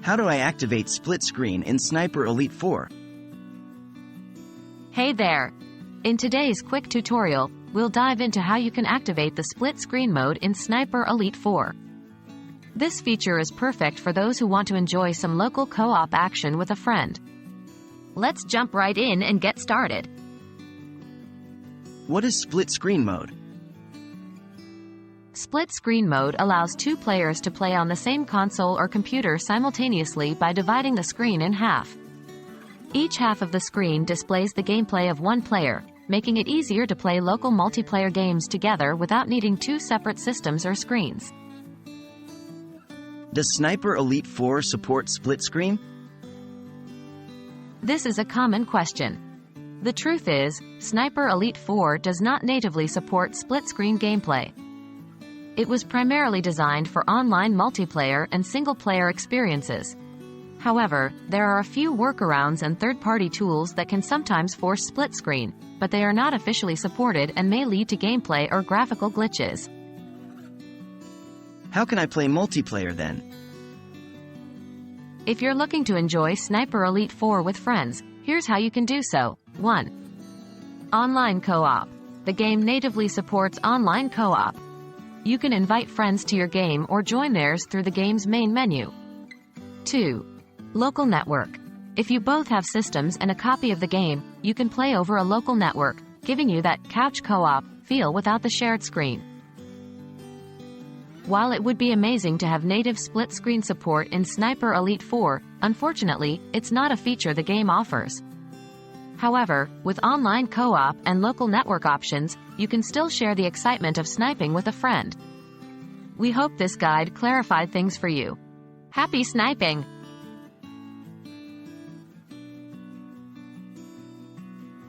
How do I activate split screen in Sniper Elite 4? Hey there! In today's quick tutorial, we'll dive into how you can activate the split screen mode in Sniper Elite 4. This feature is perfect for those who want to enjoy some local co-op action with a friend. Let's jump right in and get started. What is split screen mode? Split screen mode allows two players to play on the same console or computer simultaneously by dividing the screen in half. Each half of the screen displays the gameplay of one player, making it easier to play local multiplayer games together without needing two separate systems or screens. Does Sniper Elite 4 support split screen? This is a common question. The truth is, Sniper Elite 4 does not natively support split-screen gameplay. It was primarily designed for online multiplayer and single-player experiences. However, there are a few workarounds and third-party tools that can sometimes force split-screen, but they are not officially supported and may lead to gameplay or graphical glitches. How can I play multiplayer then? If you're looking to enjoy Sniper Elite 4 with friends, here's how you can do so. 1. Online co-op. The game natively supports online co-op. You can invite friends to your game or join theirs through the game's main menu. 2. Local network. If you both have systems and a copy of the game, you can play over a local network, giving you that couch co-op feel without the shared screen. While it would be amazing to have native split-screen support in Sniper Elite 4, unfortunately, it's not a feature the game offers. However, with online co-op and local network options, you can still share the excitement of sniping with a friend. We hope this guide clarified things for you. Happy sniping!